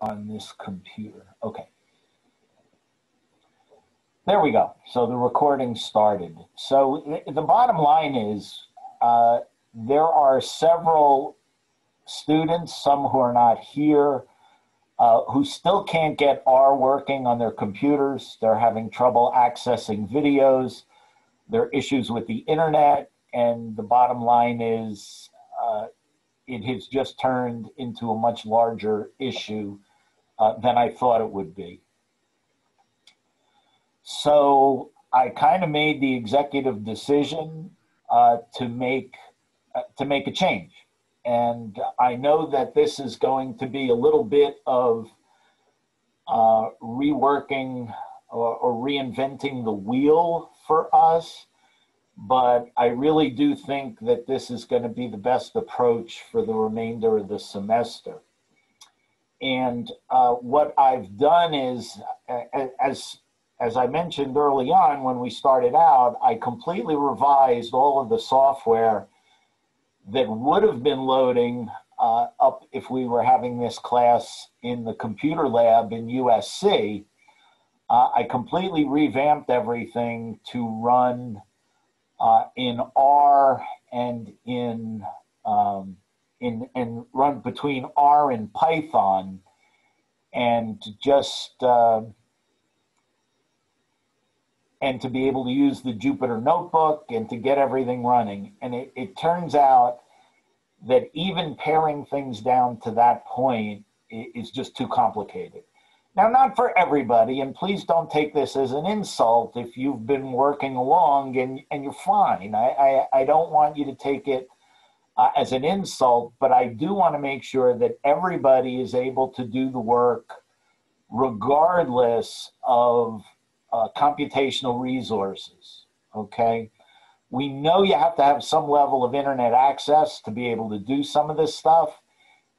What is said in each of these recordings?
on this computer. Okay. There we go. So the recording started. So the bottom line is there are several students, some who are not here, who still can't get R working on their computers. They're having trouble accessing videos. There are issues with the internet. And the bottom line is it has just turned into a much larger issue than I thought it would be. So I kind of made the executive decision to make a change. And I know that this is going to be a little bit of reworking or reinventing the wheel for us, but I really do think that this is going to be the best approach for the remainder of the semester. And what I've done is, as I mentioned early on when we started out, I completely revised all of the software that would have been loading up if we were having this class in the computer lab in USC. I completely revamped everything to run in R and and run between R and Python, and just and to be able to use the Jupyter Notebook and to get everything running. And it turns out that even paring things down to that point is just too complicated. Now, not for everybody, and please don't take this as an insult if you've been working along and you're fine. I don't want you to take it as an insult, but I do want to make sure that everybody is able to do the work regardless of computational resources, okay? We know you have to have some level of internet access to be able to do some of this stuff,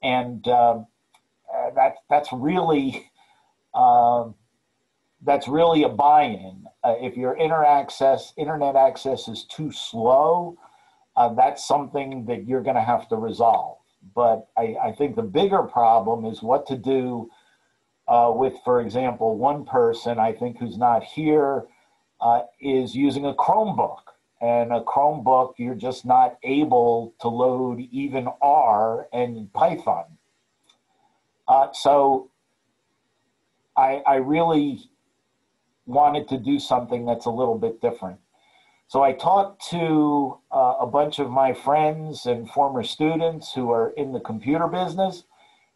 and that's really a buy-in. If your internet access is too slow, that's something that you're going to have to resolve. But I think the bigger problem is what to do with, for example, one person, I think, who's not here, is using a Chromebook. And a Chromebook, you're just not able to load even R and Python. So I really wanted to do something that's a little bit different. So I talked to a bunch of my friends and former students who are in the computer business.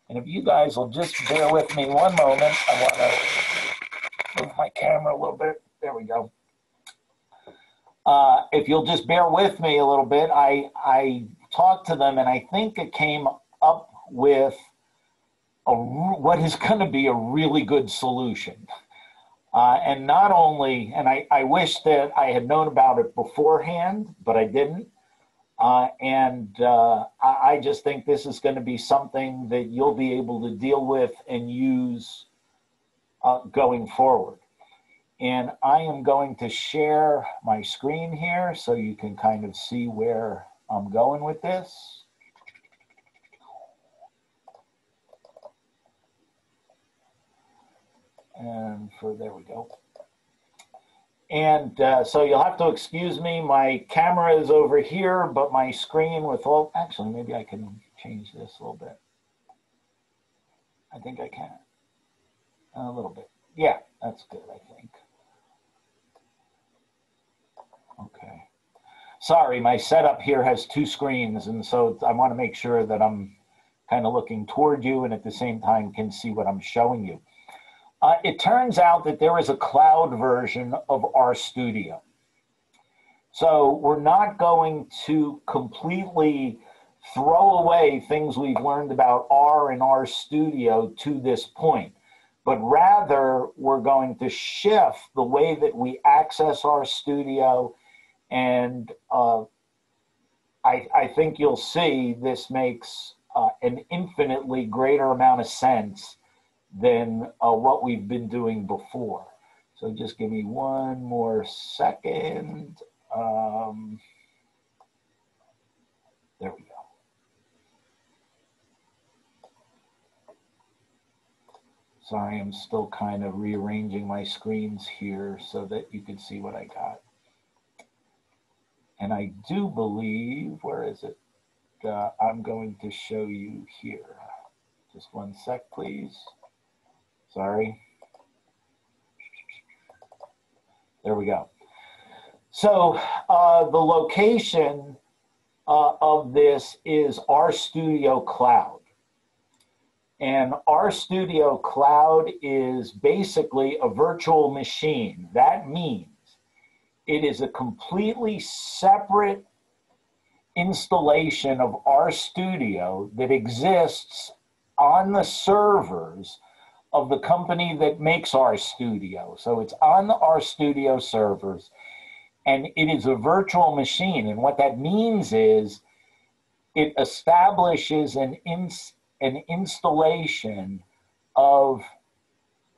And if you guys will just bear with me one moment, I want to move my camera a little bit. There we go. If you'll just bear with me a little bit, I talked to them, and I think it came up with what is going to be a really good solution. And not only, and I wish that I had known about it beforehand, but I didn't. I just think this is going to be something that you'll be able to deal with and use going forward. And I am going to share my screen here so you can kind of see where I'm going with this. And there we go. And so you'll have to excuse me, my camera is over here, but my screen with all, actually, maybe I can change this a little bit. I think I can. A little bit. Yeah, that's good, I think. Okay. Sorry, my setup here has two screens, and so I want to make sure that I'm kind of looking toward you and at the same time can see what I'm showing you. It turns out that there is a cloud version of RStudio. So we're not going to completely throw away things we've learned about R and RStudio to this point, but rather we're going to shift the way that we access RStudio, and I think you'll see this makes an infinitely greater amount of sense than what we've been doing before. So just give me one more second. There we go. Sorry, I'm still kind of rearranging my screens here so that you can see what I got. And I do believe, where is it? I'm going to show you here. Just one sec, please. Sorry. There we go. So the location of this is RStudio Cloud. And RStudio Cloud is basically a virtual machine. That means it is a completely separate installation of RStudio that exists on the servers of the company that makes RStudio. So it's on the RStudio servers, and it is a virtual machine. And what that means is it establishes an installation of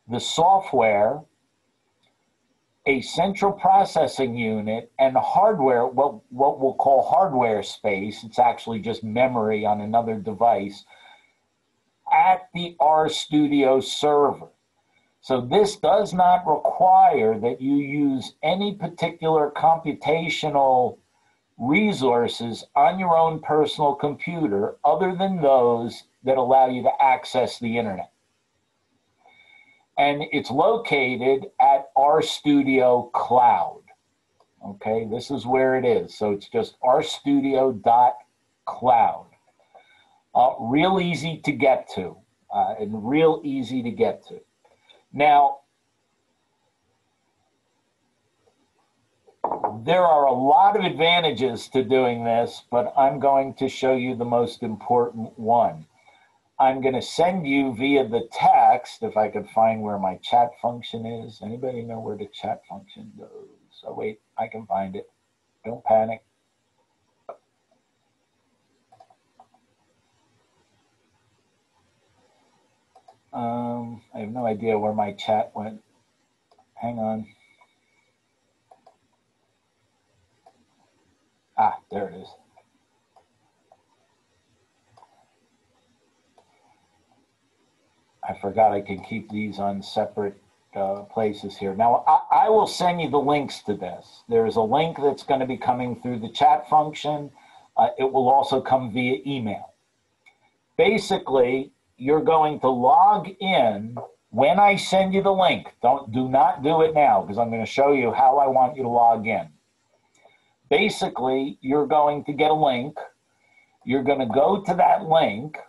the software, a central processing unit, and hardware, what we'll call hardware space. It's actually just memory on another device at the RStudio server. So this does not require that you use any particular computational resources on your own personal computer other than those that allow you to access the internet. And it's located at RStudio Cloud. Okay, this is where it is. So it's just rstudio.cloud. Real easy to get to, and real easy to get to. Now, there are a lot of advantages to doing this, but I'm going to show you the most important one. I'm going to send you via the text, if I could find where my chat function is. Anybody know where the chat function goes? Oh, wait, I can find it. Don't panic. I have no idea where my chat went. Hang on. Ah, there it is. I forgot I can keep these on separate places here. Now, I will send you the links to this. There's a link that's going to be coming through the chat function. It will also come via email. Basically, you're going to log in when I send you the link. Do not do it now, because I'm going to show you how I want you to log in. Basically, you're going to get a link. You're going to go to that link.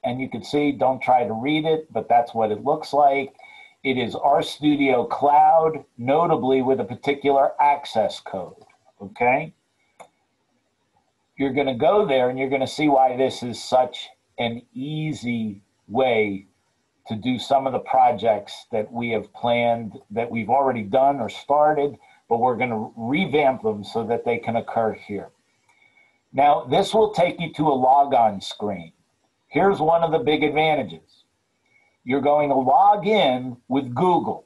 And you can see, don't try to read it, but that's what it looks like. It is RStudio Cloud, notably with a particular access code, okay? You're going to go there and you're going to see why this is such an easy way to do some of the projects that we have planned, that we've already done or started, but we're going to revamp them so that they can occur here. Now, this will take you to a logon screen. Here's one of the big advantages. You're going to log in with Google,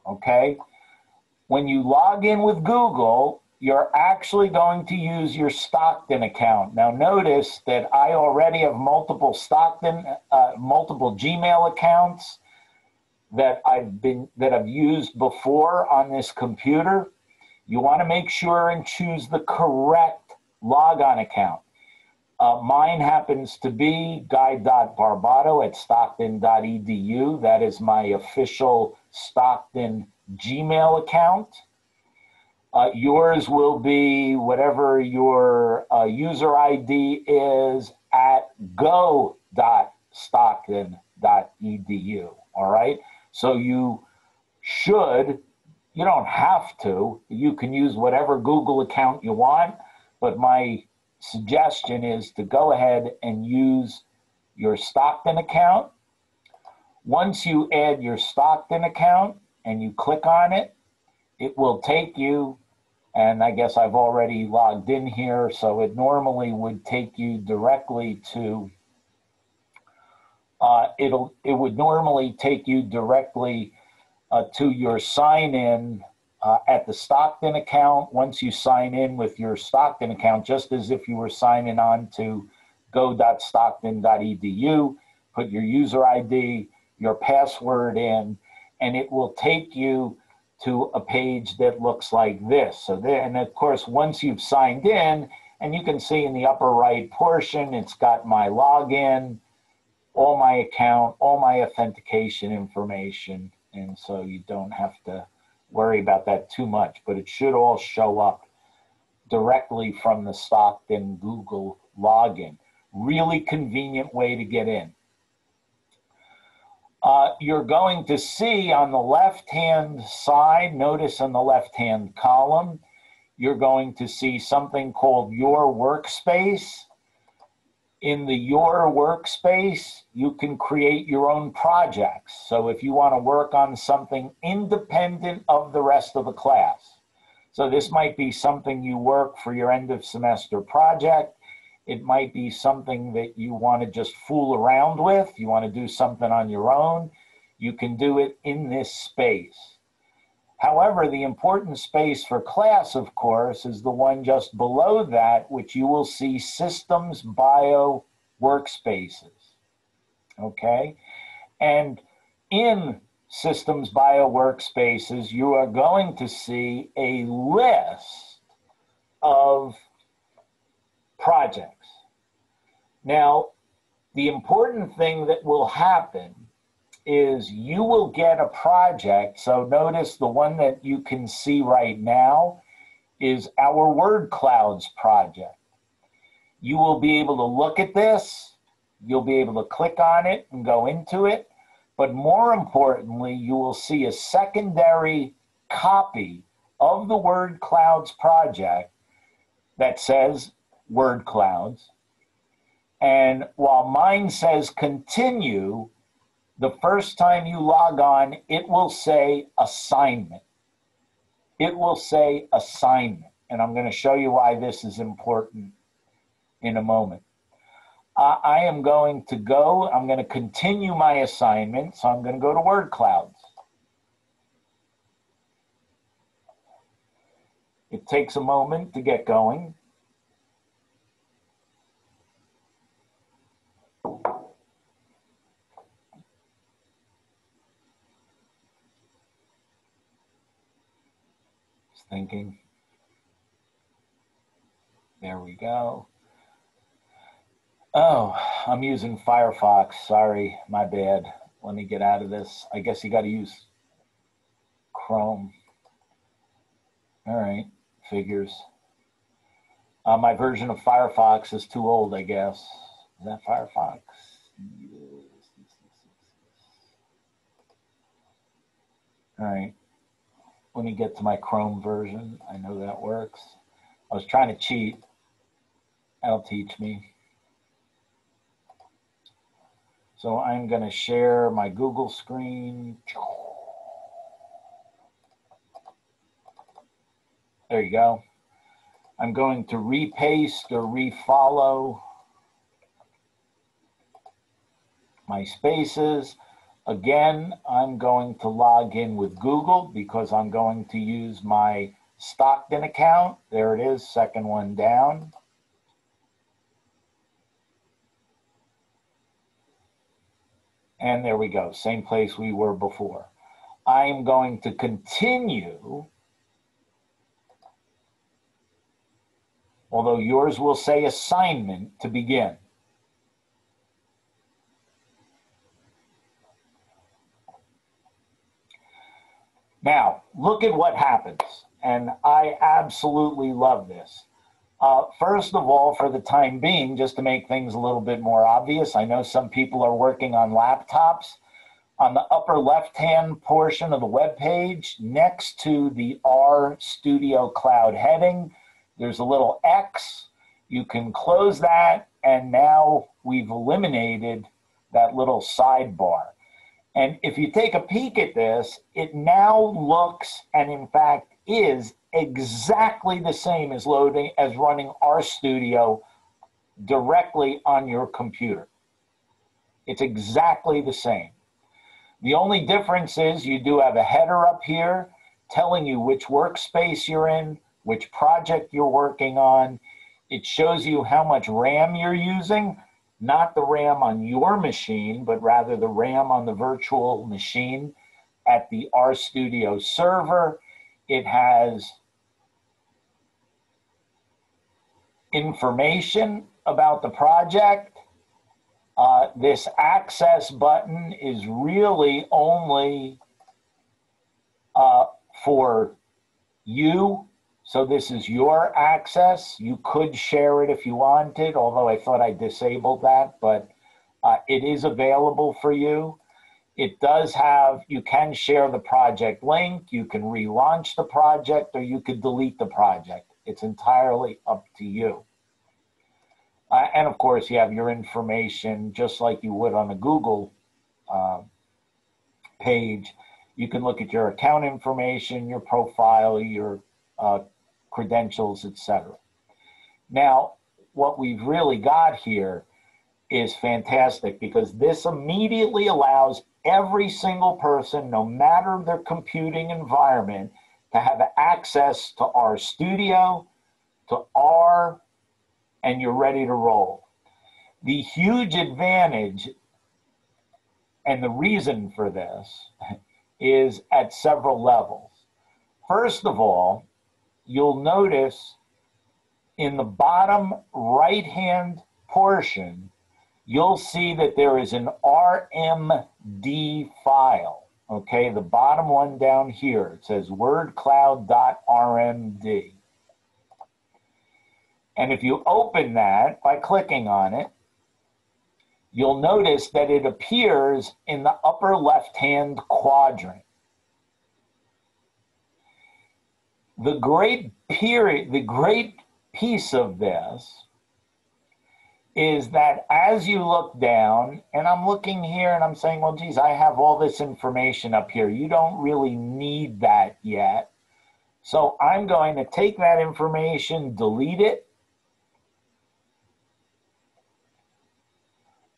okay? When you log in with Google, you're actually going to use your Stockton account. Now notice that I already have multiple Gmail accounts that I've used before on this computer. You want to make sure and choose the correct logon account. Mine happens to be guy.barbato@stockton.edu. That is my official Stockton Gmail account. Yours will be whatever your user ID is at go.stockton.edu. All right. So you don't have to. You can use whatever Google account you want, but my suggestion is to go ahead and use your Stockton account. Once you add your Stockton account and you click on it, it will take you, and I guess I've already logged in here, so it normally would take you directly to, it would normally take you directly to your sign-in at the Stockton account. Once you sign in with your Stockton account, just as if you were signing on to go.stockton.edu, put your user ID, your password in, and it will take you to a page that looks like this. So there, and of course, once you've signed in, and you can see in the upper right portion, it's got my login, all my account, all my authentication information. And so you don't have to worry about that too much, but it should all show up directly from the Stockton Google login. Really convenient way to get in. You're going to see on the left-hand side, notice on the left-hand column, you're going to see something called Your Workspace. In the Your Workspace, you can create your own projects. So if you want to work on something independent of the rest of the class. So this might be something you work for your end of semester project. It might be something that you want to just fool around with. You want to do something on your own. You can do it in this space. However, the important space for class, of course, is the one just below that, which you will see Systems Bio Workspaces. Okay? And in Systems Bio Workspaces, you are going to see a list of projects. Now, the important thing that will happen is you will get a project. So notice the one that you can see right now is our Word Clouds project. You will be able to look at this. You'll be able to click on it and go into it. But more importantly, you will see a secondary copy of the Word Clouds project that says Word Clouds. And while mine says continue, the first time you log on, it will say assignment. It will say assignment. And I'm going to show you why this is important in a moment. I am going to go, I'm going to continue my assignment. So I'm going to go to Word Clouds. It takes a moment to get going. Thinking. There we go. Oh, I'm using Firefox. Sorry, my bad. Let me get out of this. I guess you got to use Chrome. All right, figures. My version of Firefox is too old, I guess. Is that Firefox? All right. Let me get to my Chrome version. I know that works. I was trying to cheat. That'll teach me. So I'm going to share my Google screen. There you go. I'm going to repaste or refollow my spaces. Again, I'm going to log in with Google because I'm going to use my Stockton account. There it is, second one down. And there we go, same place we were before. I am going to continue, although yours will say assignment to begin. Now, look at what happens, and I absolutely love this. First of all, for the time being, just to make things a little bit more obvious, I know some people are working on laptops. On the upper left-hand portion of the web page, next to the RStudio Cloud heading, there's a little X. You can close that, and now we've eliminated that little sidebar. And if you take a peek at this, it now looks, and in fact is, exactly the same as running RStudio directly on your computer. It's exactly the same. The only difference is you do have a header up here telling you which workspace you're in, which project you're working on. It shows you how much RAM you're using. not the RAM on your machine, but rather the RAM on the virtual machine at the RStudio server. It has information about the project. This access button is really only for you. So this is your access. You could share it if you wanted, although I thought I disabled that, but it is available for you. It does have, you can share the project link, you can relaunch the project, or you could delete the project. It's entirely up to you. And of course, you have your information just like you would on a Google page. You can look at your account information, your profile, your credentials, etc. Now, what we've really got here is fantastic because this immediately allows every single person, no matter their computing environment, to have access to RStudio, to R, and you're ready to roll. The huge advantage and the reason for this is at several levels. First of all, you'll notice in the bottom right-hand portion, you'll see that there is an RMD file, okay? The bottom one down here, it says wordcloud.rmd. And if you open that by clicking on it, you'll notice that it appears in the upper left-hand quadrant. The great piece of this is that as you look down, and I'm looking here and I'm saying, well, geez, I have all this information up here. You don't really need that yet. So I'm going to take that information, delete it.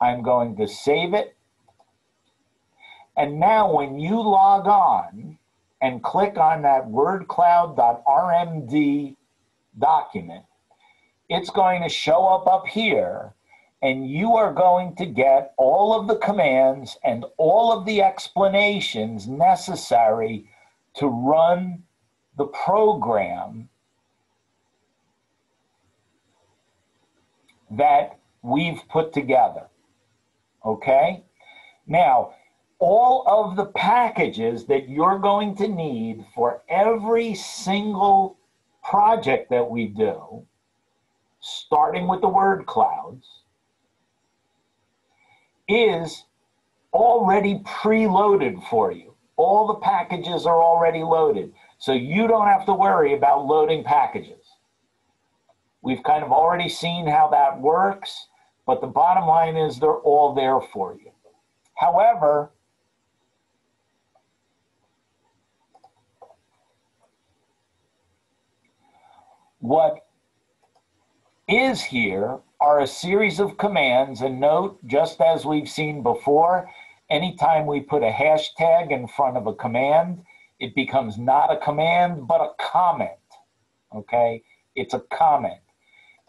I'm going to save it. And now when you log on and click on that wordcloud.rmd document, it's going to show up here, and you are going to get all of the commands and all of the explanations necessary to run the program that we've put together. Okay? Now, all of the packages that you're going to need for every single project that we do, starting with the word clouds, is already preloaded for you. All the packages are already loaded, so you don't have to worry about loading packages. We've kind of already seen how that works, but the bottom line is they're all there for you. However, what is here are a series of commands, and note, just as we've seen before, anytime we put a hashtag in front of a command, it becomes not a command, but a comment, okay? It's a comment.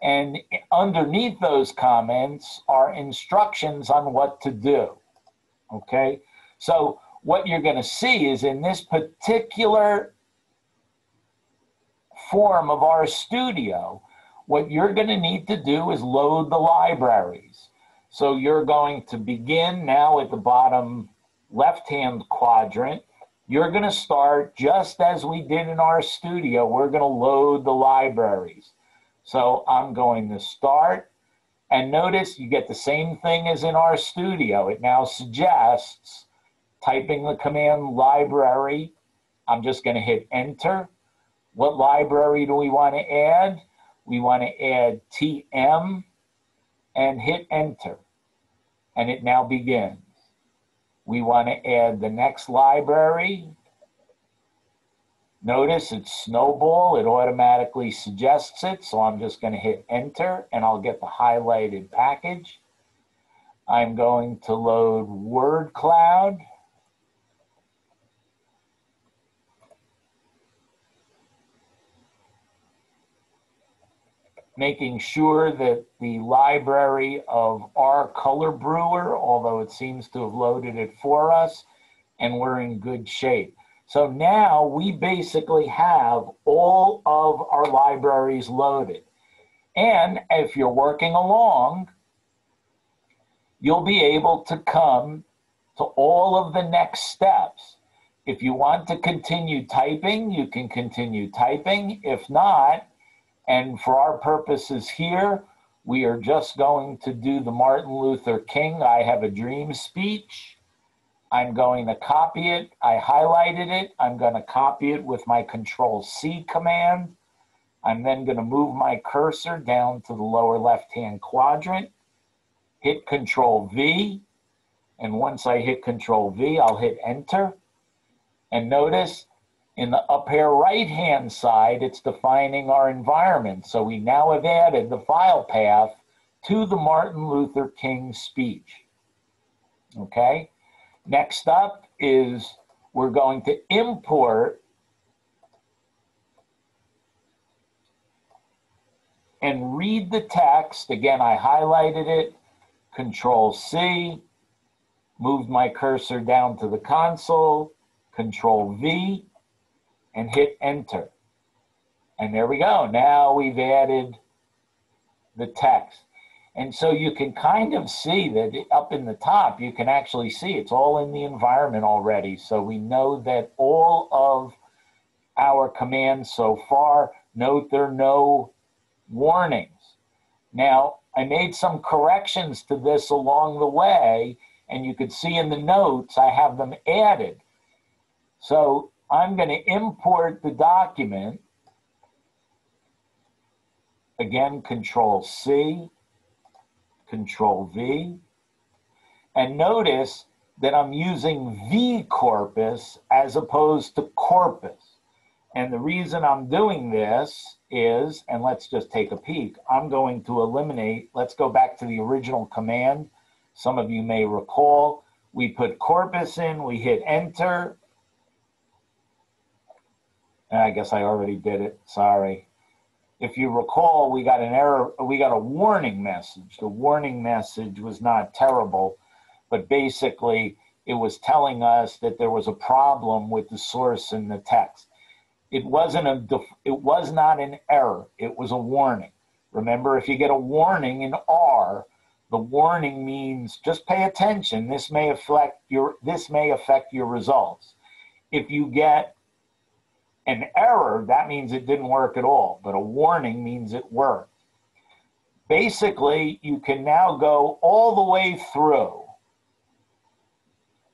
And underneath those comments are instructions on what to do, okay? So what you're gonna see is in this particular form of RStudio, what you're gonna need to do is load the libraries. So you're going to begin now at the bottom left-hand quadrant. You're gonna start just as we did in RStudio. We're gonna load the libraries. So I'm going to start, and notice you get the same thing as in RStudio. It now suggests typing the command library. I'm just going to hit enter. What library do we want to add? We want to add TM and hit enter. And it now begins. We want to add the next library. Notice it's Snowball, it automatically suggests it, so I'm just going to hit enter and I'll get the highlighted package. I'm going to load Word Cloud. making sure that the library of our color brewer, although it seems to have loaded it for us, and we're in good shape. So now we basically have all of our libraries loaded. And if you're working along, you'll be able to come to all of the next steps. If you want to continue typing, you can continue typing. If not, and for our purposes here, we are just going to do the Martin Luther King I Have a Dream speech. I'm going to copy it. I highlighted it. I'm going to copy it with my Control-C command. I'm then going to move my cursor down to the lower left-hand quadrant, hit Control-V, and once I hit Control-V, I'll hit Enter. And notice in the up here right-hand side, it's defining our environment. So we now have added the file path to the Martin Luther King speech. Okay? Next up is we're going to import and read the text. Again, I highlighted it, Control-C, moved my cursor down to the console, Control-V, and hit Enter. And there we go. Now we've added the text. And so you can kind of see that up in the top, you can actually see it's all in the environment already. So we know that all of our commands so far, note there are no warnings. Now, I made some corrections to this along the way, and you could see in the notes, I have them added. So I'm going to import the document. Again, Control-C, Control-V. And notice that I'm using V corpus as opposed to corpus. And the reason I'm doing this is, and let's just take a peek, I'm going to eliminate, let's go back to the original command. Some of you may recall, we put corpus in, we hit Enter. And I guess I already did it, sorry. If you recall, we got an error, we got a warning message. The warning message was not terrible, but basically it was telling us that there was a problem with the source in the text. It was not an error, it was a warning. Remember, if you get a warning in R, the warning means just pay attention, this may affect your results. If you get an error, that means it didn't work at all, but a warning means it worked. Basically, you can now go all the way through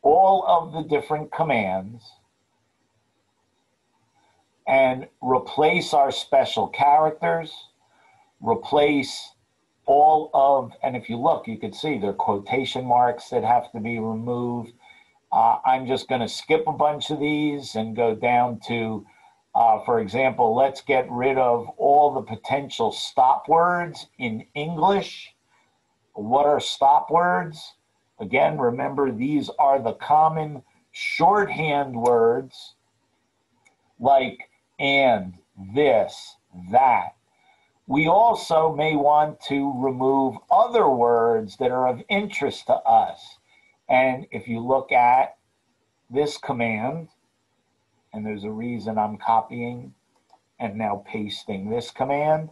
all of the different commands and replace our special characters, replace all of, and if you look, you can see there are quotation marks that have to be removed. I'm just going to skip a bunch of these and go down to, for example, let's get rid of all the potential stop words in English. What are stop words? Again, remember, these are the common shorthand words like and, this, that. We also may want to remove other words that are of interest to us. And if you look at this command, and there's a reason I'm copying and now pasting this command,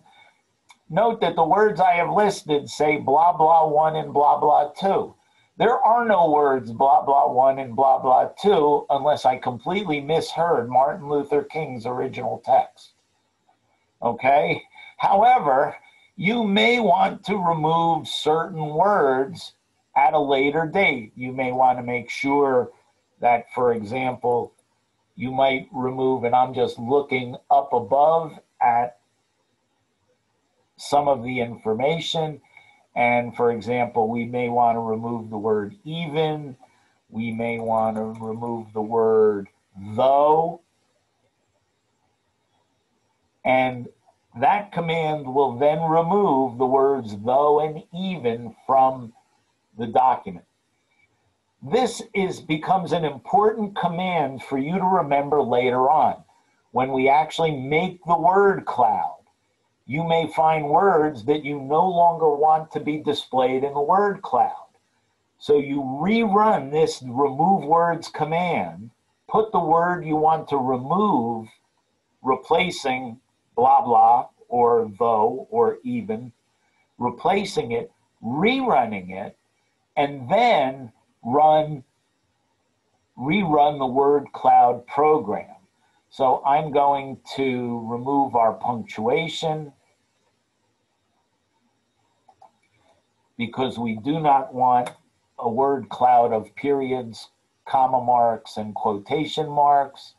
note that the words I have listed say blah, blah, 1 and blah, blah, 2. There are no words blah, blah, 1 and blah, blah, 2 unless I completely misheard Martin Luther King's original text. Okay? However, you may want to remove certain words at a later date. You may want to make sure that, for example, you might remove, and I'm just looking up above at some of the information. And for example, we may want to remove the word even. We may want to remove the word though. And that command will then remove the words though and even from the document. This becomes an important command for you to remember later on when we actually make the word cloud. You may find words that you no longer want to be displayed in the word cloud. So you rerun this remove words command, put the word you want to remove, replacing blah, blah, or though, or even, replacing it, rerunning it, and then rerun the word cloud program. So I'm going to remove our punctuation because we do not want a word cloud of periods, comma marks, and quotation marks.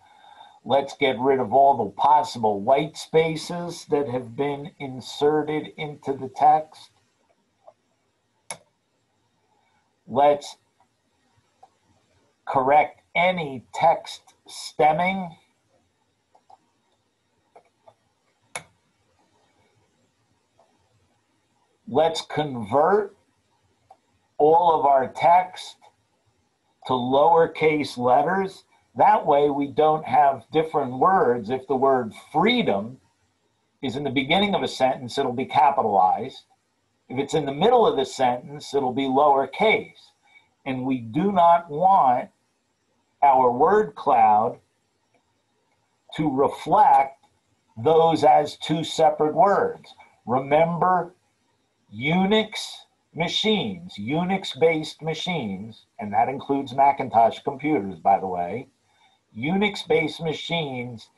Let's get rid of all the possible white spaces that have been inserted into the text. Let's correct any text stemming. Let's convert all of our text to lowercase letters. That way we don't have different words. If the word freedom is in the beginning of a sentence, it'll be capitalized. If it's in the middle of the sentence, it'll be lowercase. And we do not want our word cloud to reflect those as two separate words. Remember, Unix machines, Unix-based machines, and that includes Macintosh computers, by the way, Unix-based machines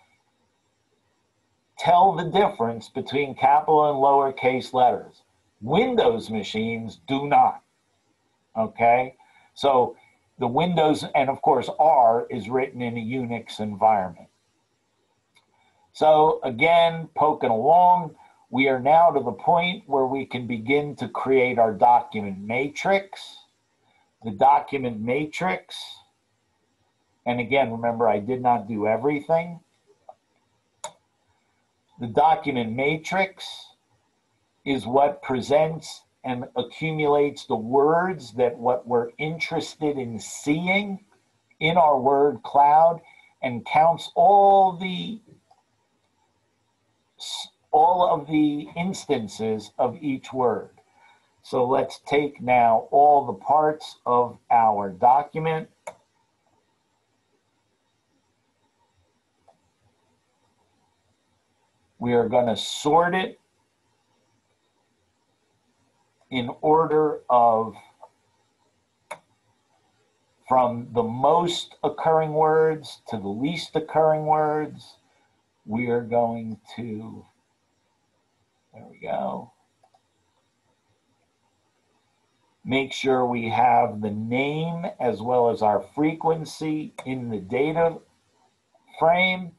tell the difference between capital and lowercase letters. Windows machines do not, okay? So the Windows, and of course R is written in a Unix environment. So again, poking along, we are now to the point where we can begin to create our document matrix. The document matrix, and again, remember I did not do everything. The document matrix is what presents and accumulates the words that what we're interested in seeing in our word cloud and counts all of the instances of each word. So let's take now all the parts of our document. We are going to sort it in order of from the most occurring words to the least occurring words. We are going to, there we go. Make sure we have the name as well as our frequency in the data frame.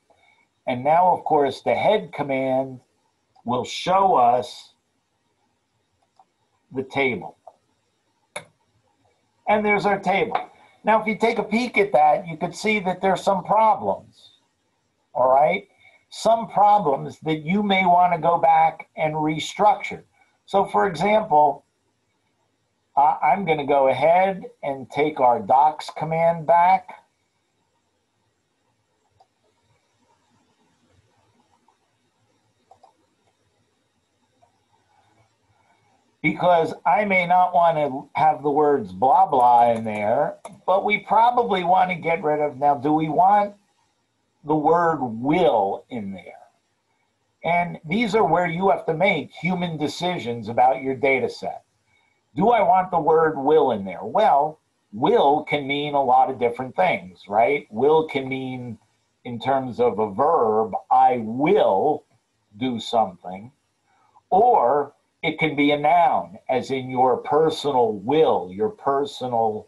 And now, of course, the head command will show us the table. And there's our table. Now, if you take a peek at that, you could see that there's some problems, all right? Some problems that you may want to go back and restructure. So, for example, I'm going to go ahead and take our docs command back. Because I may not want to have the words blah, blah in there, but we probably want to get rid of, now, do we want the word will in there? And these are where you have to make human decisions about your data set. Do I want the word will in there? Well, will can mean a lot of different things, right? Will can mean, in terms of a verb, I will do something, or it can be a noun, as in your personal will, your personal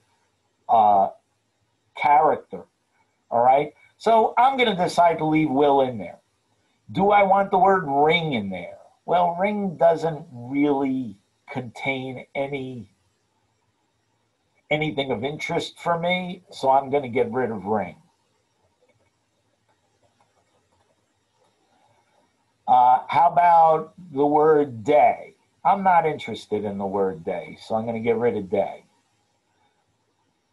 character, all right? So I'm going to decide to leave will in there. Do I want the word ring in there? Well, ring doesn't really contain anything of interest for me, so I'm going to get rid of ring. How about the word day? I'm not interested in the word day, so I'm going to get rid of day.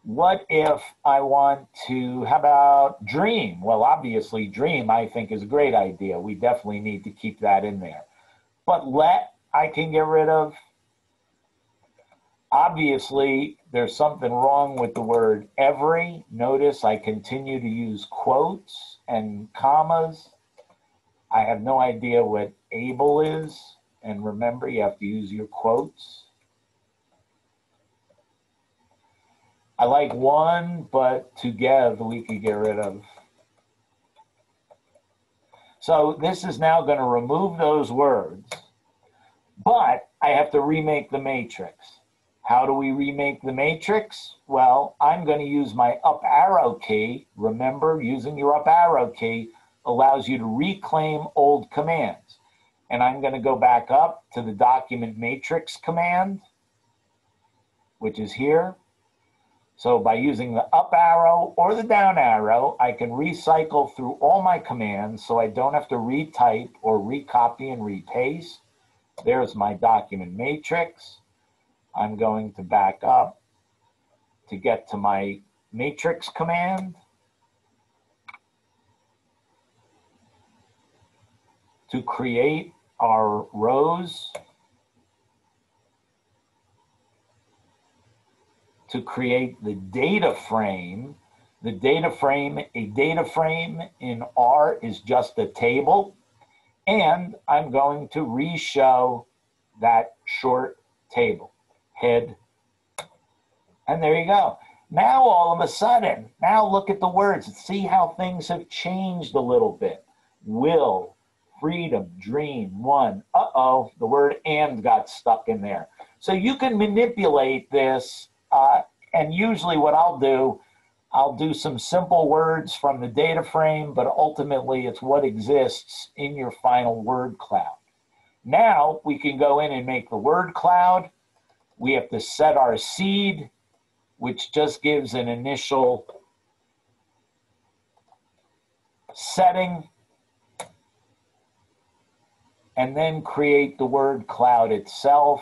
What if I want to, how about dream? Well, obviously dream I think is a great idea. We definitely need to keep that in there. But let, I can get rid of. Obviously, there's something wrong with the word every. Notice I continue to use quotes and commas. I have no idea what able is. And remember, you have to use your quotes. I like one, but together we could get rid of. So this is now going to remove those words, but I have to remake the matrix. How do we remake the matrix? Well, I'm going to use my up arrow key. Remember, using your up arrow key allows you to reclaim old commands. And I'm going to go back up to the document matrix command, which is here. So by using the up arrow or the down arrow, I can recycle through all my commands so I don't have to retype or recopy and repaste. There's my document matrix. I'm going to back up to get to my matrix command. To create our rows. To create the data frame. A data frame in R is just a table. And I'm going to re-show that short table. Head. And there you go. Now all of a sudden, now look at the words. See how things have changed a little bit. Will, freedom, dream, one. Uh-oh, the word and got stuck in there. So you can manipulate this. And usually what I'll do some simple words from the data frame, but ultimately it's what exists in your final word cloud. Now we can go in and make the word cloud. We have to set our seed, which just gives an initial setting, and then create the word cloud itself.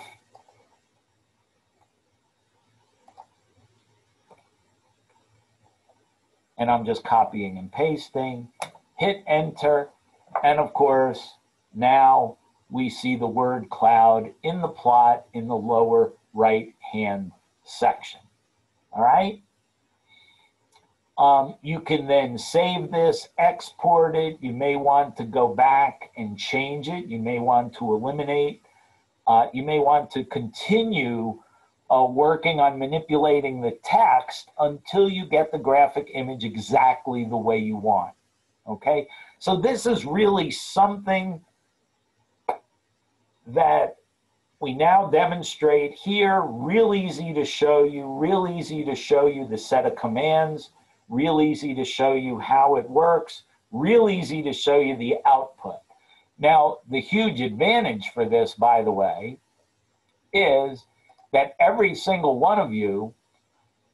And I'm just copying and pasting, hit enter, and of course, now we see the word cloud in the plot in the lower right-hand section. All right? You can then save this, export it. You may want to go back and change it. You may want to eliminate. You may want to continue working on manipulating the text until you get the graphic image exactly the way you want. Okay? So this is really something that we now demonstrate here. Real easy to show you the set of commands, real easy to show you how it works, real easy to show you the output. Now, the huge advantage for this, by the way, is that every single one of you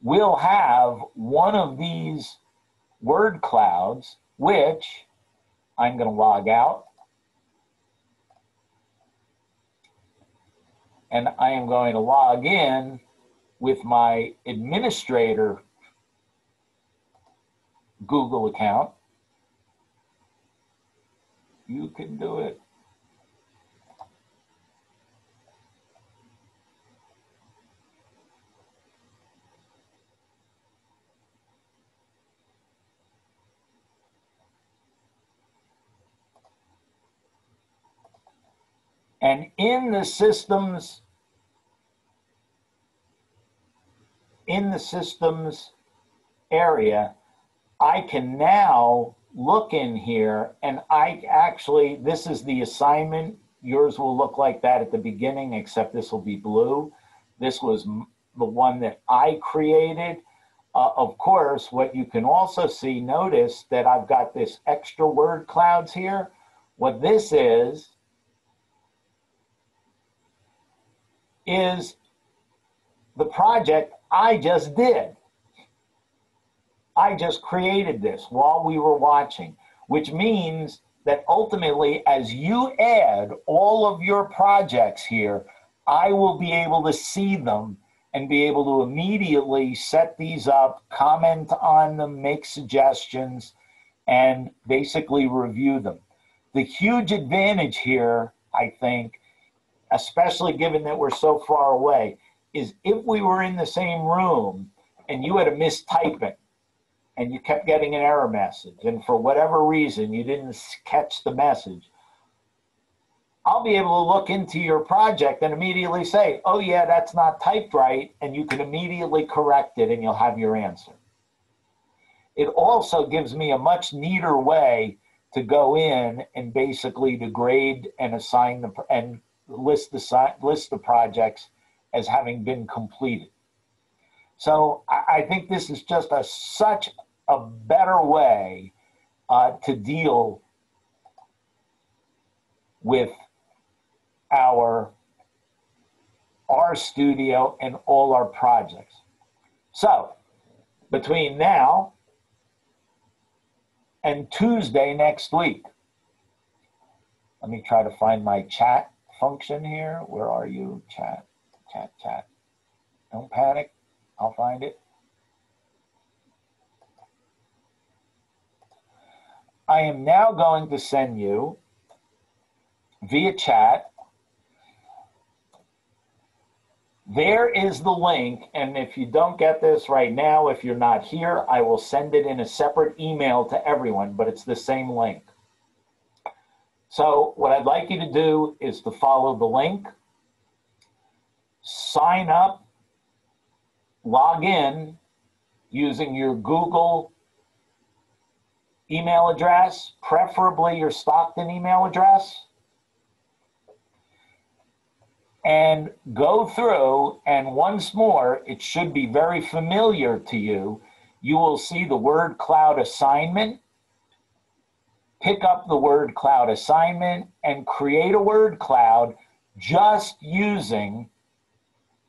will have one of these word clouds, which I'm going to log out. And I am going to log in with my administrator Google account. You can do it. And in the systems area, I can now look in here and this is the assignment. Yours will look like that at the beginning, except this will be blue. This was the one that I created. Of course, what you can also see, notice that I've got this extra word clouds here. What this is the project I just did. I just created this while we were watching, which means that ultimately, as you add all of your projects here, I will be able to see them and be able to immediately set these up, comment on them, make suggestions, and basically review them. The huge advantage here, I think, especially given that we're so far away, is if we were in the same room and you had a mistyping and you kept getting an error message, and for whatever reason you didn't catch the message, I'll be able to look into your project and immediately say, oh yeah, that's not typed right, and you can immediately correct it and you'll have your answer. It also gives me a much neater way to go in and basically to grade and assign and list the projects as having been completed. So I think this is just such a better way to deal with our RStudio and all our projects. So between now and Tuesday next week, let me try to find my chat function here. Where are you? Chat. Don't panic. I'll find it. I am now going to send you via chat. There is the link, and if you don't get this right now, if you're not here, I will send it in a separate email to everyone, but it's the same link. So what I'd like you to do is to follow the link, sign up, log in using your Google email address, preferably your Stockton email address, and go through, and once more, it should be very familiar to you. You will see the word cloud assignment. Pick up the word cloud assignment and create a word cloud just using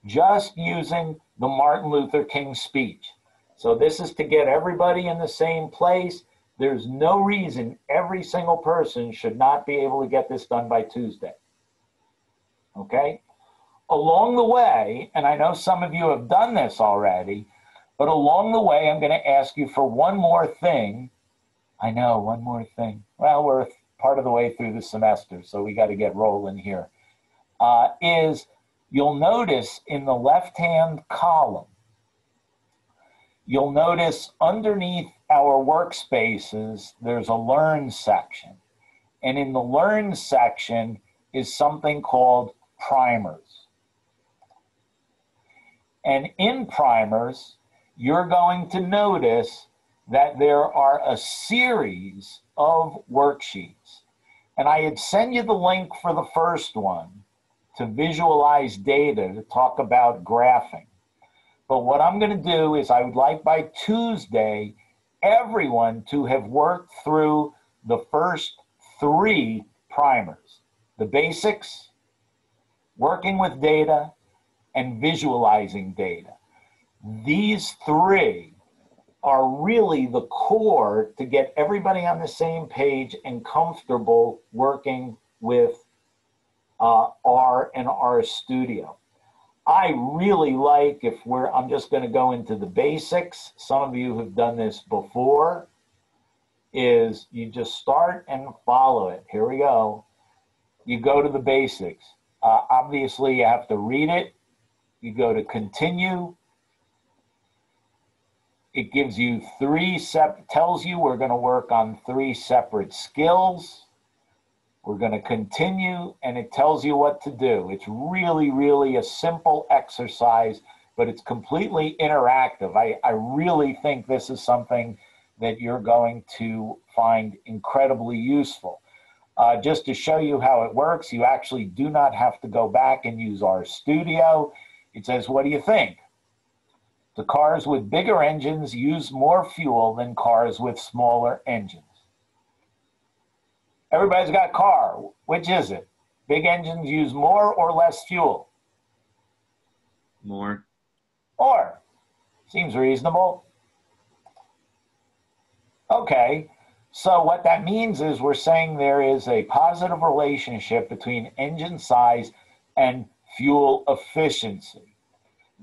the Martin Luther King speech. So this is to get everybody in the same place. There's no reason every single person should not be able to get this done by Tuesday. Okay? Along the way, and I know some of you have done this already, but along the way, I'm going to ask you for one more thing. I know, one more thing. Well, we're part of the way through the semester, so we got to get rolling here. Is you'll notice in the left-hand column, you'll notice underneath our workspaces, there's a Learn section. And in the Learn section is something called Primers. And in Primers, you're going to notice that there are a series of worksheets. And I had sent you the link for the first one to visualize data, to talk about graphing. But what I'm going to do is I would like by Tuesday, everyone to have worked through the first 3 primers: the basics, working with data, and visualizing data. These 3 are really the core to get everybody on the same page and comfortable working with R and RStudio. I really like, I'm just going to go into the basics. Some of you have done this before, is you just start and follow it. Here we go. You go to the basics. Obviously, you have to read it. You go to continue. It gives you tells you we're going to work on 3 separate skills. We're going to continue, and it tells you what to do. It's really, really a simple exercise, but it's completely interactive. I really think this is something that you're going to find incredibly useful. Just to show you how it works, you actually do not have to go back and use RStudio. It says, what do you think? The cars with bigger engines use more fuel than cars with smaller engines. Everybody's got a car. Which is it? Big engines use more or less fuel? More. More. Seems reasonable. Okay, so what that means is we're saying there is a positive relationship between engine size and fuel efficiency.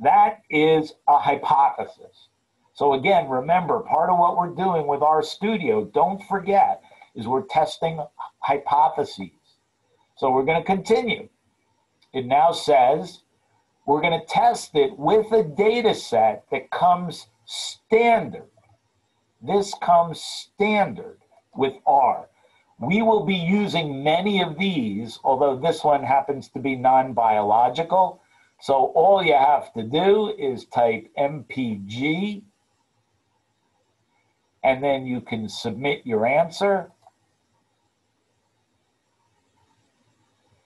That is a hypothesis. So again, remember, part of what we're doing with RStudio, don't forget, is we're testing hypotheses. So we're going to continue. it now says we're going to test it with a data set that comes standard. This comes standard with R. We will be using many of these, although this one happens to be non-biological. So all you have to do is type MPG, and then you can submit your answer.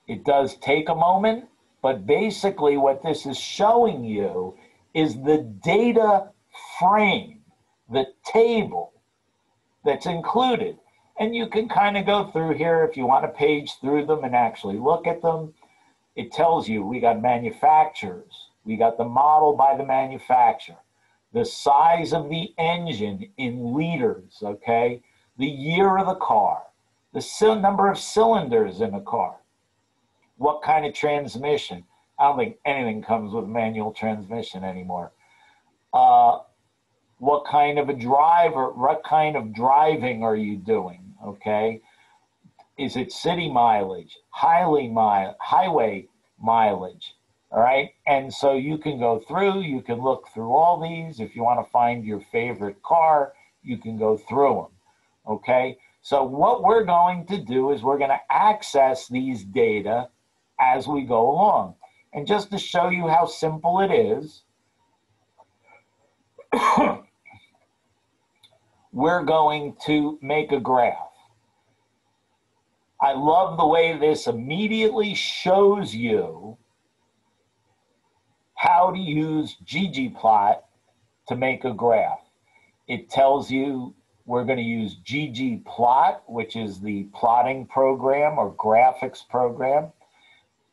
It does take a moment, but basically what this is showing you is the data frame, the table that's included. And you can kind of go through here if you want to page through them and actually look at them. It tells you we got manufacturers, we got the model by the manufacturer, the size of the engine in liters, okay, the year of the car, the number of cylinders in a car, what kind of transmission. I don't think anything comes with manual transmission anymore. What kind of a driver, what kind of driving are you doing, okay? Is it city mileage, highway mileage, all right? And so you can go through, you can look through all these. If you want to find your favorite car, you can go through them, okay? So what we're going to do is we're going to access these data as we go along. And just to show you how simple it is, we're going to make a graph. I love the way this immediately shows you how to use ggplot to make a graph. It tells you we're going to use ggplot, which is the plotting program or graphics program,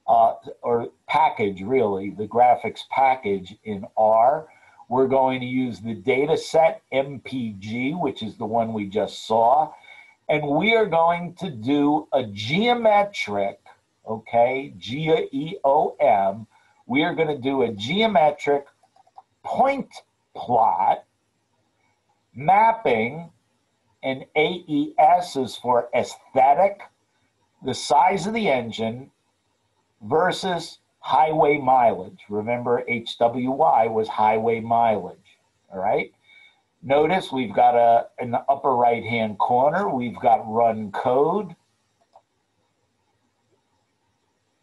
or package really, the graphics package in R. We're going to use the data set MPG, which is the one we just saw. And we are going to do a geometric, okay, GEOM. We are going to do a geometric point plot mapping, and AES is for aesthetic, the size of the engine versus highway mileage. Remember, HWY was highway mileage, all right? Notice we've got in the upper right-hand corner, we've got run code.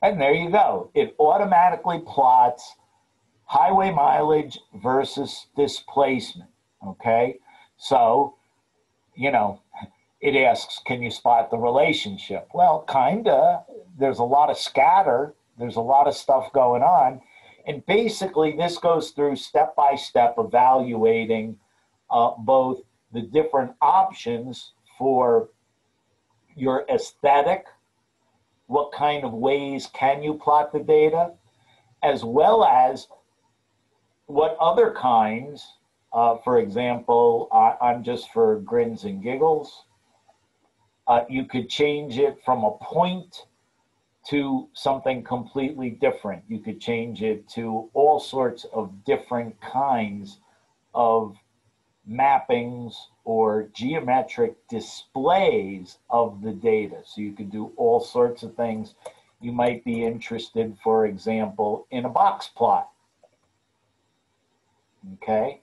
And there you go. It automatically plots highway mileage versus displacement, okay? So, you know, it asks, can you spot the relationship? Well, kinda. There's a lot of scatter. There's a lot of stuff going on. And basically, this goes through step-by-step evaluating both the different options for your aesthetic, what kind of ways can you plot the data, as well as what other kinds, for example, I'm just for grins and giggles, you could change it from a point to something completely different. You could change it to all sorts of different kinds of mappings or geometric displays of the data. So you could do all sorts of things. You might be interested, for example, in a box plot. Okay?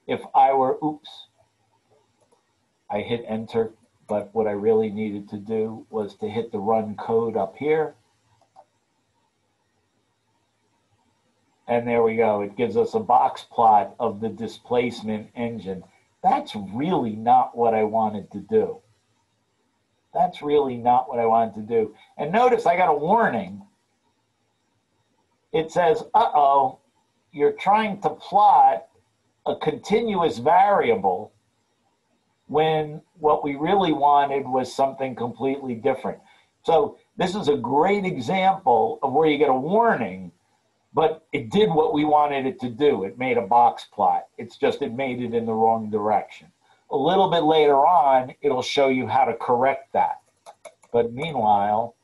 If I were, oops, I hit enter, but what I really needed to do was to hit the run code up here. And there we go. It gives us a box plot of the displacement engine. That's really not what I wanted to do. That's really not what I wanted to do. And notice I got a warning. It says, uh-oh, you're trying to plot a continuous variable when what we really wanted was something completely different. So this is a great example of where you get a warning, but it did what we wanted it to do. It made a box plot. It's just it made it in the wrong direction. A little bit later on, it'll show you how to correct that. But meanwhile,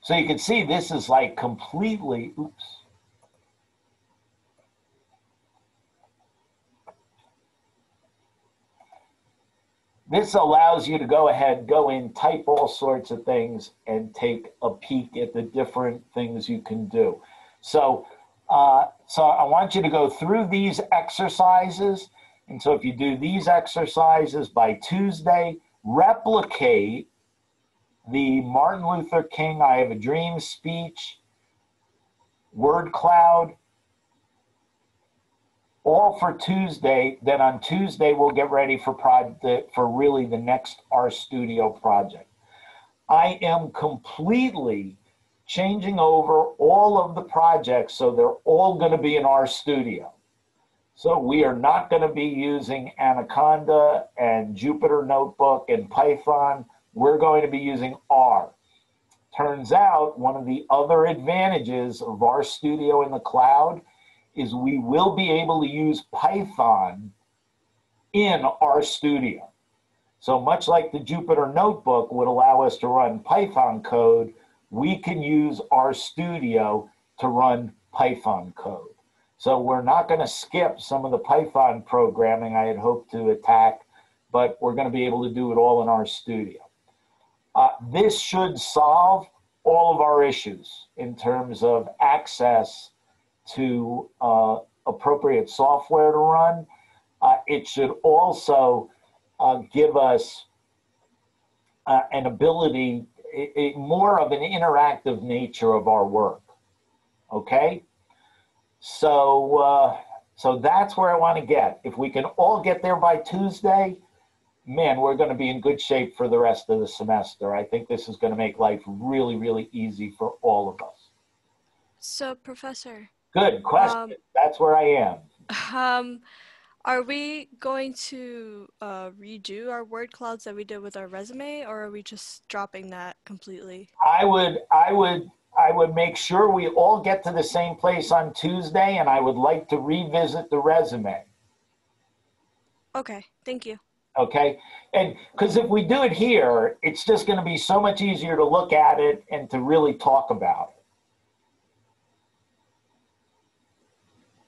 so you can see this is like completely, oops. This allows you to go ahead, go in, type all sorts of things, and take a peek at the different things you can do. So, so I want you to go through these exercises. And so if you do these exercises by Tuesday, replicate the Martin Luther King I Have a Dream speech, word cloud, all for Tuesday. Then on Tuesday, we'll get ready for really the next RStudio project. I am completely changing over all of the projects so they're all going to be in RStudio. So we are not going to be using Anaconda and Jupyter Notebook and Python. We're going to be using R. Turns out one of the other advantages of RStudio in the cloud is we will be able to use Python in RStudio. So much like the Jupyter Notebook would allow us to run Python code, we can use RStudio to run Python code. So we're not going to skip some of the Python programming I had hoped to attack, but we're going to be able to do it all in RStudio. This should solve all of our issues in terms of access to appropriate software to run. It should also give us an ability, more of an interactive nature of our work, okay? So, so that's where I want to get. If we can all get there by Tuesday, man, we're going to be in good shape for the rest of the semester. I think this is going to make life really, really easy for all of us. So, Professor. Good question. That's where I am. Are we going to redo our word clouds that we did with our resume, or are we just dropping that completely? I would make sure we all get to the same place on Tuesday, and I would like to revisit the resume. Okay, thank you. Okay, and because if we do it here, it's just going to be so much easier to look at it and to really talk about it.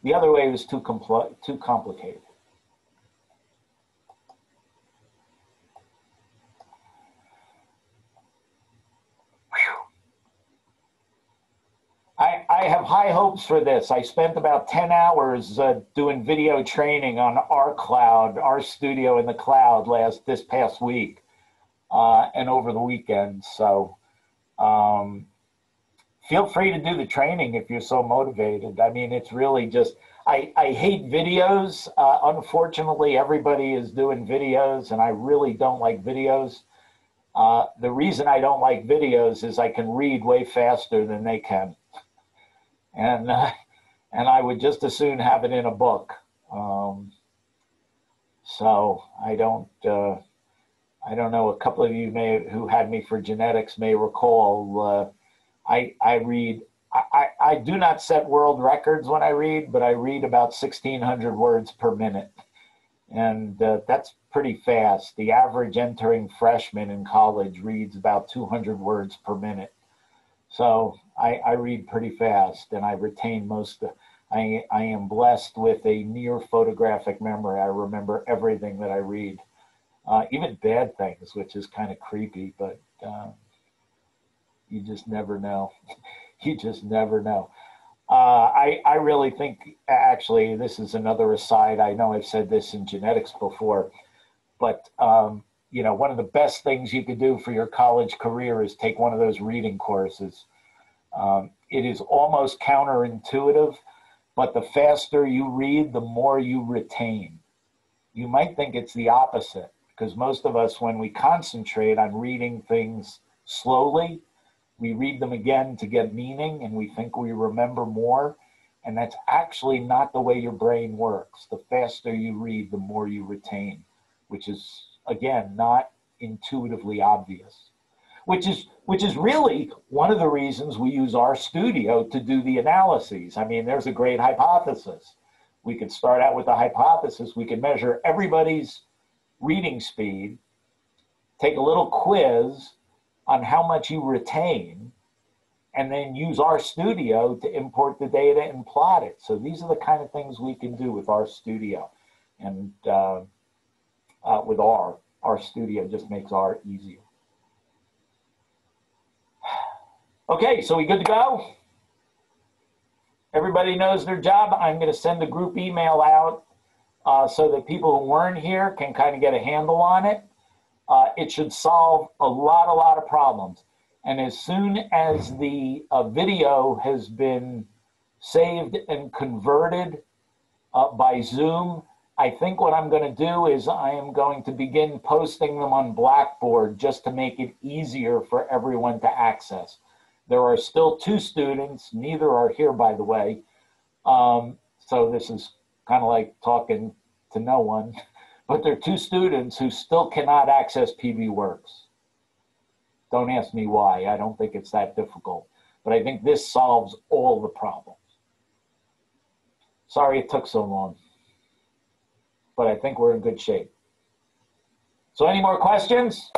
The other way was too complicated. I have high hopes for this. I spent about 10 hours doing video training on RStudio in the cloud this past week and over the weekend. So feel free to do the training if you're so motivated. I mean, it's really just, I hate videos. Unfortunately, everybody is doing videos, and I really don't like videos. The reason I don't like videos is I can read way faster than they can. And I would just as soon have it in a book. So I don't know, a couple of you who had me for genetics may recall, I do not set world records when I read, but I read about 1,600 words per minute. And that's pretty fast. The average entering freshman in college reads about 200 words per minute. So I read pretty fast, and I retain I am blessed with a near photographic memory. I remember everything that I read, even bad things, which is kind of creepy, but you just never know. You just never know. I really think, actually, this is another aside. I know I've said this in genetics before, but you know, one of the best things you could do for your college career is take one of those reading courses. It is almost counterintuitive, but the faster you read, the more you retain. You might think it's the opposite, because most of us, when we concentrate on reading things slowly, we read them again to get meaning, and we think we remember more. And that's actually not the way your brain works. The faster you read, the more you retain, which is, again, not intuitively obvious, which is really one of the reasons we use RStudio to do the analyses. I mean, there's a great hypothesis. We could start out with the hypothesis. We could measure everybody's reading speed, take a little quiz on how much you retain, and then use RStudio to import the data and plot it. So these are the kind of things we can do with RStudio and with R. RStudio just makes R easier. Okay, so we good to go? Everybody knows their job. I'm going to send a group email out so that people who weren't here can kind of get a handle on it. It should solve a lot of problems. And as soon as the video has been saved and converted by Zoom, I think what I'm going to do is I am going to begin posting them on Blackboard just to make it easier for everyone to access. There are still 2 students, neither are here, by the way. So this is kind of like talking to no one, but there are 2 students who still cannot access PBWorks. Don't ask me why, I don't think it's that difficult, but I think this solves all the problems. Sorry it took so long, but I think we're in good shape. So any more questions?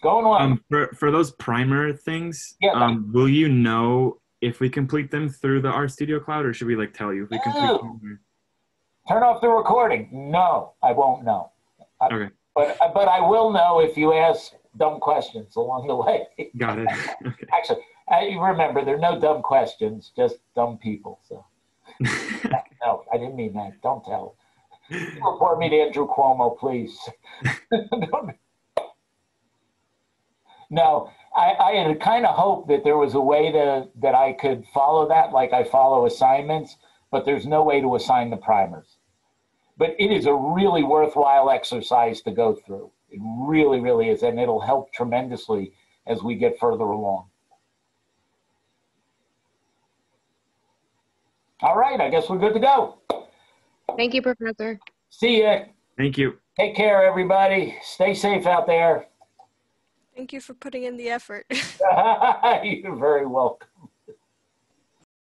Going on. For those primer things, yeah, will you know if we complete them through the RStudio Cloud, or should we like tell you if we complete them? Turn off the recording. No, I won't know. Okay. But I will know if you ask dumb questions along the way. Got it. Okay. Actually, remember, there are no dumb questions, just dumb people. So no, I didn't mean that. Don't tell. Report me to Andrew Cuomo, please. No, I had kind of hoped that there was a way that I could follow that like I follow assignments, but there's no way to assign the primers. But it is a really worthwhile exercise to go through. It really, really is, and it'll help tremendously as we get further along. All right, I guess we're good to go. Thank you, Professor. See ya. Thank you. Take care, everybody. Stay safe out there. Thank you for putting in the effort. You're very welcome.